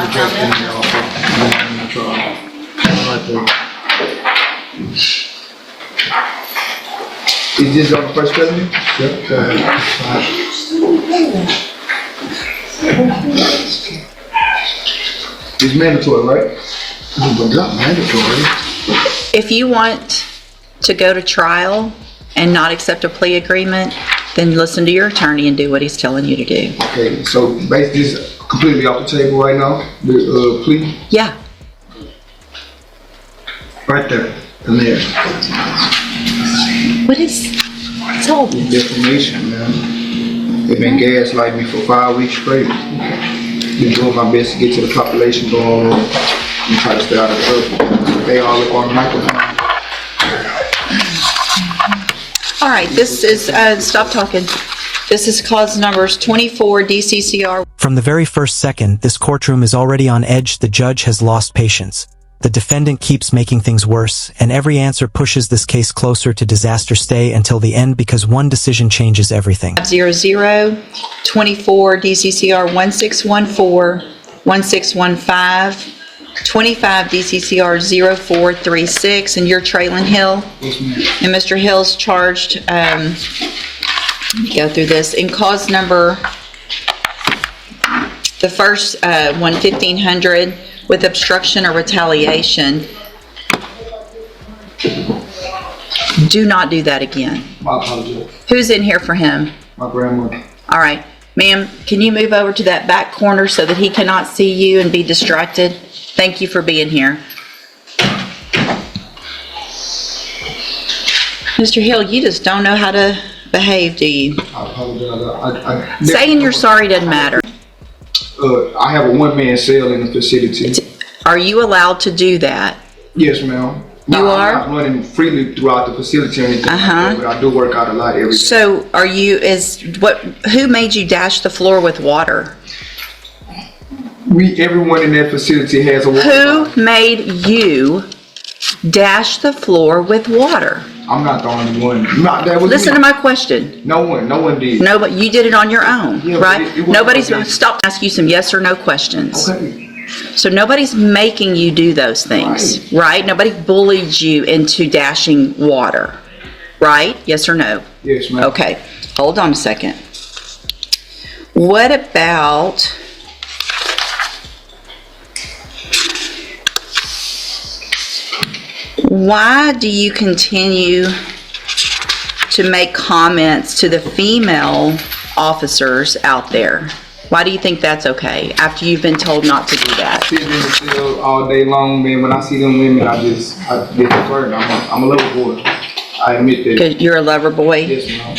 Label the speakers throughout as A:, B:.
A: rejecting the offer. In the trial. Right there. Is this on the first felony? Yep. Go ahead. It's mandatory, right? But not mandatory.
B: If you want to go to trial and not accept a plea agreement, then listen to your attorney and do what he's telling you to do.
A: Okay, so basically it's completely off the table right now, the plea?
B: Yeah.
A: Right there, and there.
B: What is, it's all
A: Defamation, man. They've been gaslighting me for 5 weeks straight. Been doing my best to get to the population going and try to stay out of trouble. They all look on the microphone.
B: All right, this is, stop talking. This is cause numbers 24 DCCR.
C: From the very first second, this courtroom is already on edge. The judge has lost patience. The defendant keeps making things worse, and every answer pushes this case closer to disaster. Stay until the end because one decision changes everything.
B: 00, 24 DCCR 1614, 1615, 25 DCCR 0436, and you're Traylon Hill.
A: Yes, ma'am.
B: And Mr. Hill's charged, let me go through this, in cause number, the first one, 1500, with obstruction or retaliation. Do not do that again.
A: My apologies.
B: Who's in here for him?
A: My grandmother.
B: All right. Ma'am, can you move over to that back corner so that he cannot see you and be distracted? Thank you for being here. Mr. Hill, you just don't know how to behave, do you?
A: I apologize.
B: Saying you're sorry doesn't matter.
A: I have a one-man cell in the facility.
B: Are you allowed to do that?
A: Yes, ma'am.
B: You are?
A: I'm not running freely throughout the facility or anything like that, but I do work out a lot every day.
B: So are you, who made you dash the floor with water?
A: Everyone in that facility has a water
B: Who
A: bottle.
B: made you dash the floor with water?
A: I'm not the only one. That was
B: Listen
A: me.
B: to my question.
A: No one did.
B: No, but you did it on your own,
A: Yeah, but
B: right?
A: it wasn't
B: Nobody's,
A: okay.
B: stop asking you some yes or no questions.
A: Okay.
B: So nobody's making you do those things, right? Nobody bullied you into dashing water, right? Yes or no?
A: Yes, ma'am.
B: Okay, hold on a second. What about, why do you continue to make comments to the female officers out there? Why do you think that's okay after you've been told not to do that?
A: Sitting in the cell all day long, man. When I see them women, I get concerned. I'm a little boy. I admit that.
B: 'Cause you're a lover boy?
A: Yes, ma'am.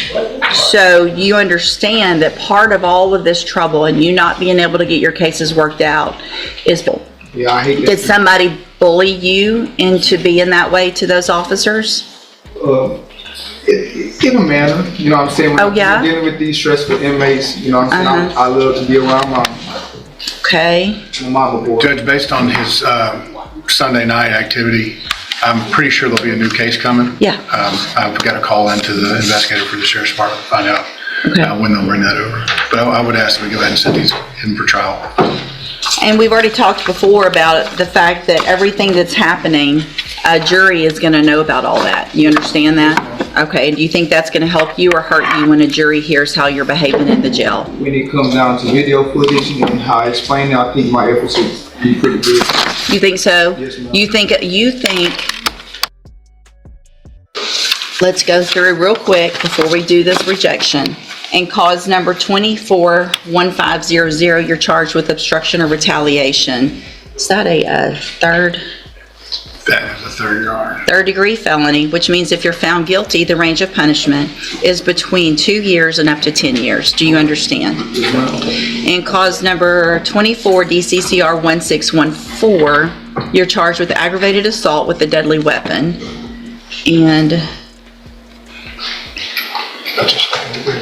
B: So you understand that part of all of this trouble and you not being able to get your cases worked out is,
A: Yeah, I hate that.
B: did somebody bully you into being that way to those officers?
A: In a manner, you know what I'm saying? When
B: Oh, yeah?
A: I'm dealing with these stressful inmates, you know what I'm saying? I love to be around my
B: Okay.
A: mama boy.
D: Judge, based on his Sunday night activity, I'm pretty sure there'll be a new case coming.
B: Yeah.
D: I've got to call into the investigator for the sheriff's department to find out when they'll bring that over. But I would ask that we go ahead and set these in for trial.
B: And we've already talked before about the fact that everything that's happening, a jury is going to know about all that. You understand that? Okay. And do you think that's going to help you or hurt you when a jury hears how you're behaving in the jail?
A: When it comes down to video footage and how I explain it, I think my efforts will be pretty good.
B: You think so?
A: Yes, ma'am.
B: You think, let's go through real quick before we do this rejection. And cause number 241500, you're charged with obstruction or retaliation. Is that a third
D: That is a third
B: degree felony, which means if you're found guilty, the range of punishment is between 2 years and up to 10 years. Do you understand?
A: Yes, ma'am.
B: And cause number 24 DCCR 1614, you're charged with aggravated assault with a deadly weapon. And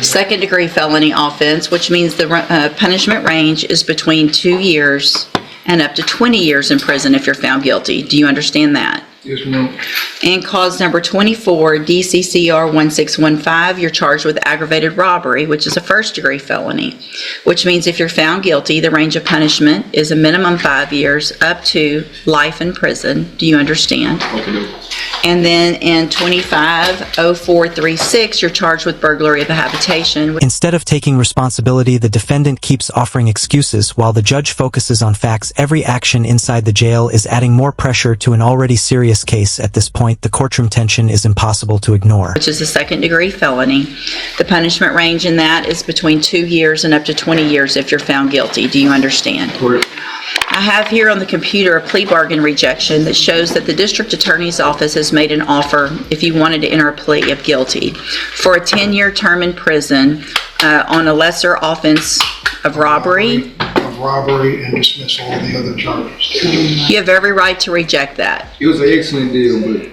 B: second degree felony offense, which means the punishment range is between 2 years and up to 20 years in prison if you're found guilty. Do you understand that?
A: Yes, ma'am.
B: And cause number 24, DCCR 1615, you're charged with aggravated robbery, which is a first-degree felony, which means if you're found guilty, the range of punishment is a minimum 5 years up to life in prison. Do you understand?
A: Okay.
B: And then in 250436, you're charged with burglary of a habitation.
C: Instead of taking responsibility, the defendant keeps offering excuses while the judge focuses on facts. Every action inside the jail is adding more pressure to an already serious case. At this point, the courtroom tension is impossible to ignore.
B: Which is a second-degree felony. The punishment range in that is between 2 years and up to 20 years if you're found guilty. Do you understand?
A: Correct.
B: I have here on the computer a plea bargain rejection that shows that the district attorney's office has made an offer if you wanted to enter a plea of guilty for a 10-year term in prison on a lesser offense of robbery.
D: Of robbery and dismiss all the other charges.
B: You have every right to reject that.
A: It was an excellent deal, but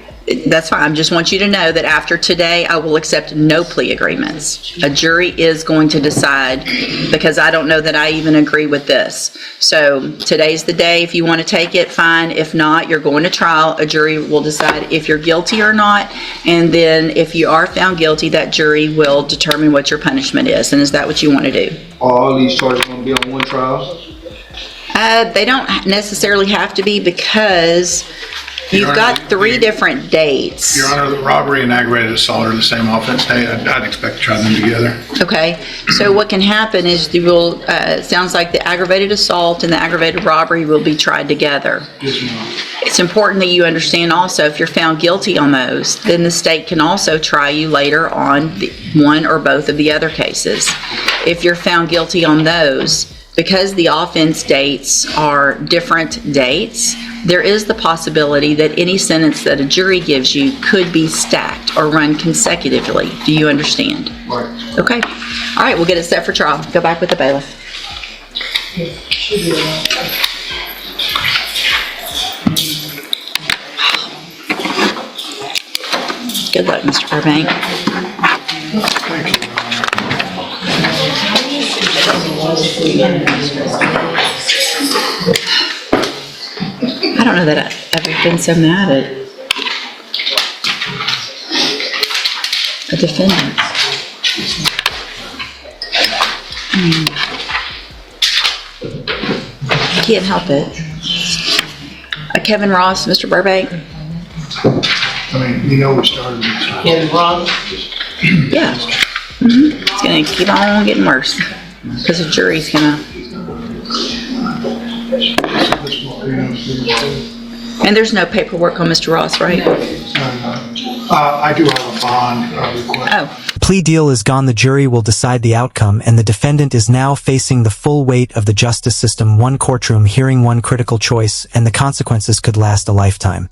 B: That's fine. I just want you to know that after today, I will accept no plea agreements. A jury is going to decide, because I don't know that I even agree with this. So today's the day. If you want to take it, fine. If not, you're going to trial. A jury will decide if you're guilty or not. And then if you are found guilty, that jury will determine what your punishment is. And is that what you want to do?
A: are all these charges going to be on one trial?
B: They don't necessarily have to be, because
D: Your
B: you've got
D: Honor,
B: three different dates.
D: Your Honor, the robbery and aggravated assault are the same offense day. I'd expect to try them together.
B: Okay, so what can happen is you will, it sounds like the aggravated assault and the aggravated robbery will be tried together.
A: Yes, ma'am.
B: It's important that you understand also, if you're found guilty on those, then the state can also try you later on one or both of the other cases. If you're found guilty on those, because the offense dates are different dates, there is the possibility that any sentence that a jury gives you could be stacked or run consecutively. Do you understand?
A: Right.
B: Okay. All right, we'll get it set for trial. Go back with the bailiff. Good luck, Mr. Burbank.
D: Thank you, Your Honor.
B: I don't know that I've ever been so mad at a defendant. I can't help it. Kevin Ross, Mr. Burbank?
D: I mean, you know we started with this.
B: Yeah. It's gonna keep on getting worse, because the jury's gonna... And there's no paperwork on Mr. Ross, right?
D: I do have a bond request.
B: Oh,
C: The plea deal is gone. The jury will decide the outcome, and the defendant is now facing the full weight of the justice system. One courtroom hearing, one critical choice, and the consequences could last a lifetime.